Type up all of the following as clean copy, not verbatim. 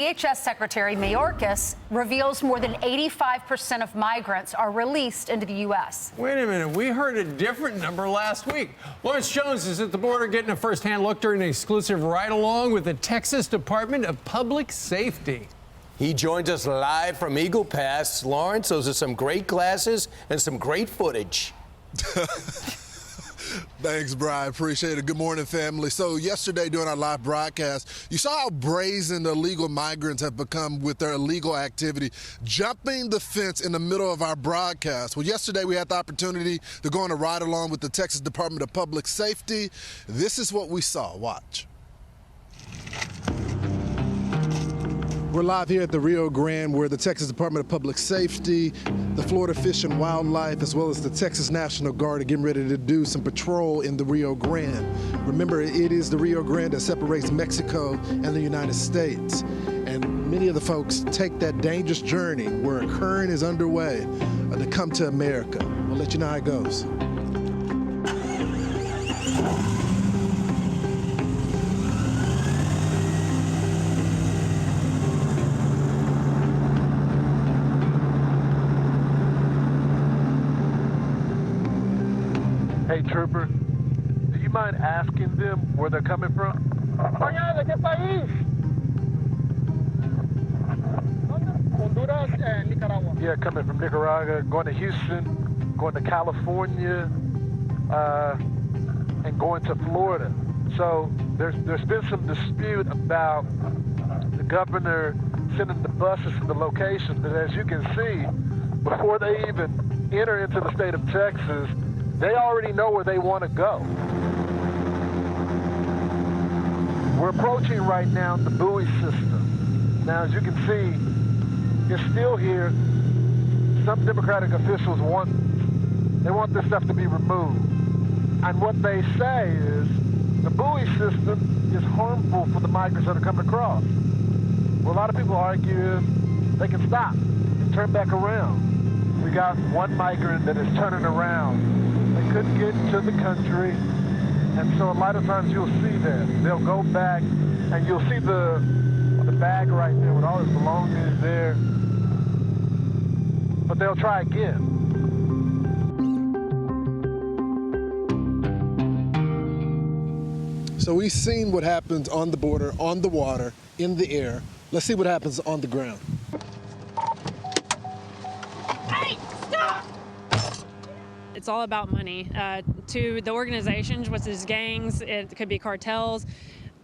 DHS Secretary Mayorkas reveals more than 85% of migrants are released into the U.S. Wait a minute. We heard a different number last week. Lawrence Jones is at the border getting a first-hand look during an exclusive ride-along with the Texas Department of Public Safety. He joins us live from Eagle Pass. Lawrence, those are some great glasses and some great footage. Thanks, Brian. Appreciate it. Good morning, family. So yesterday during our live broadcast, you saw how brazen the illegal migrants have become with their illegal activity, jumping the fence in the middle of our broadcast. Well, yesterday we had the opportunity to go on a ride along with the Texas Department of Public Safety. This is what we saw. Watch. We're live here at the Rio Grande, where the Texas Department of Public Safety, the Florida Fish and Wildlife, as well as the Texas National Guard are getting ready to do some patrol in the Rio Grande. Remember, it is the Rio Grande that separates Mexico and the United States. And many of the folks take that dangerous journey where a current is underway to come to America. We'll let you know how it goes. Hey, Trooper, do you mind asking them where they're coming from? ¿De qué país? Honduras and Nicaragua. Yeah, coming from Nicaragua, going to Houston, going to California, and going to Florida. So there's been some dispute about the governor sending the buses to the locations, but as you can see, before they even enter into the state of Texas, they already know where they want to go. We're approaching right now the buoy system. Now, as you can see, it's still here. Some Democratic officials want this stuff to be removed. And what they say is the buoy system is harmful for the migrants that are coming across. Well, a lot of people argue they can stop and turn back around. We got one migrant that is turning around. They couldn't get into the country, and so a lot of times you'll see that. They'll go back, and you'll see the bag right there with all his belongings there, but they'll try again. So we've seen what happens on the border, on the water, in the air. Let's see what happens on the ground. It's all about money. To the organizations, which is gangs, it could be cartels,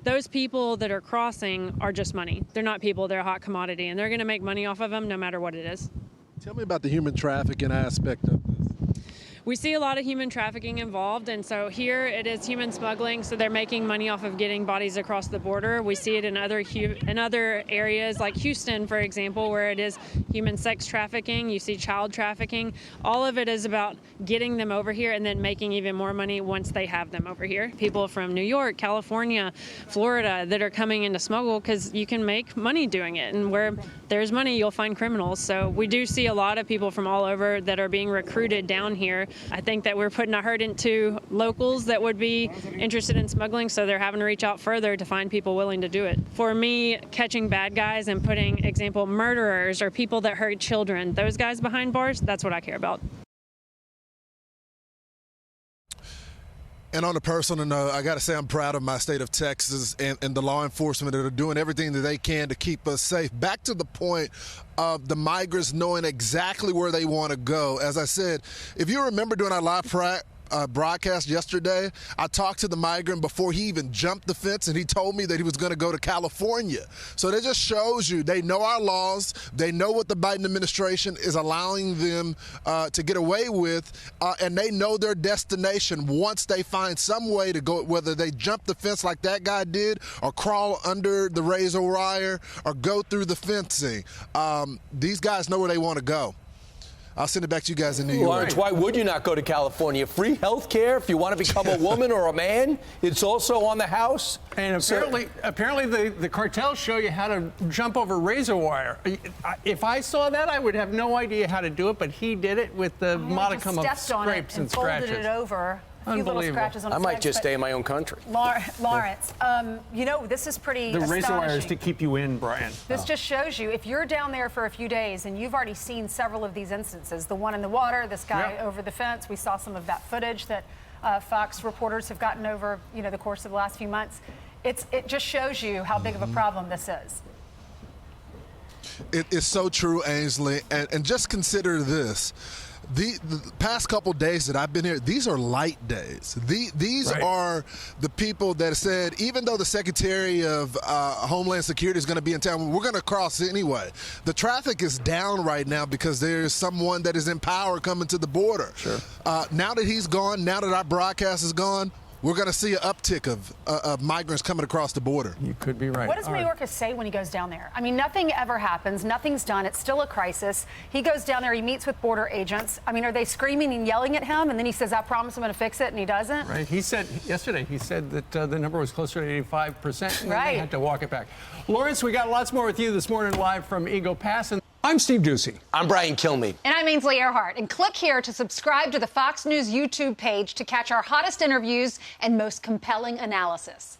those people that are crossing are just money. They're not people, they're a hot commodity, and they're gonna make money off of them no matter what it is. Tell me about the human trafficking aspect of this. We see a lot of human trafficking involved, and so here it is human smuggling, so they're making money off of getting bodies across the border. We see it in other areas like Houston, for example, where it is human sex trafficking. You see child trafficking. All of it is about getting them over here and then making even more money once they have them over here. People from New York, California, Florida that are coming in to smuggle because you can make money doing it, and where there's money, you'll find criminals. So we do see a lot of people from all over that are being recruited down here. I think that we're putting a hurt into locals that would be interested in smuggling, so they're having to reach out further to find people willing to do it. For me, catching bad guys and putting, example, murderers or people that hurt children, those guys behind bars, that's what I care about. And on a personal note, I got to say I'm proud of my state of Texas and the law enforcement that are doing everything that they can to keep us safe. Back to the point of the migrants knowing exactly where they want to go. As I said, if you remember during our live broadcast yesterday, I talked to the migrant before he even jumped the fence, and he told me that he was going to go to California. So that just shows you they know our laws, they know what the Biden administration is allowing them to get away with, and they know their destination once they find some way to go, whether they jump the fence like that guy did or crawl under the razor wire or go through the fencing. These guys know where they want to go. I'll send it back to you guys in New York. Lawrence, why would you not go to California? Free health care if you want to become a woman or a man? It's also on the house. And apparently the cartels show you how to jump over razor wire. If I saw that, I would have no idea how to do it, but he did it with the modicum of scrapes and scratches. Folded it over a few little Unbelievable. scratches on I his might legs, just but stay in my own country. Lawrence, this is pretty The razor astonishing. wires to keep you in, Brian. This just shows you, if you're down there for a few days and you've already seen several of these instances, the one in the water, this guy Yep. over the fence, we saw some of that footage that Fox reporters have gotten over, the course of the last few months. It just shows you how big of a problem this is. It is so true, Ainsley. And just consider this. The past couple days that I've been here, these are light days. These Right. are the people that said, even though the Secretary of Homeland Security is going to be in town, we're going to cross anyway. The traffic is down right now because there's someone that is in power coming to the border. Sure. Now that he's gone, now that our broadcast is gone, we're going to see an uptick of migrants coming across the border. You could be right. What does All right. Mayorkas say when he goes down there? I mean, nothing ever happens. Nothing's done. It's still a crisis. He goes down there. He meets with border agents. I mean, are they screaming and yelling at him? And then he says, I promise I'm going to fix it, and he doesn't? Right. He said yesterday, that the number was closer to 85%. And Right. They had to walk it back. Lawrence, we got lots more with you this morning live from Eagle Pass. And I'm Steve Ducey. I'm Brian Kilmeade. And I'm Ainsley Earhart. And click here to subscribe to the Fox News YouTube page to catch our hottest interviews and most compelling analysis.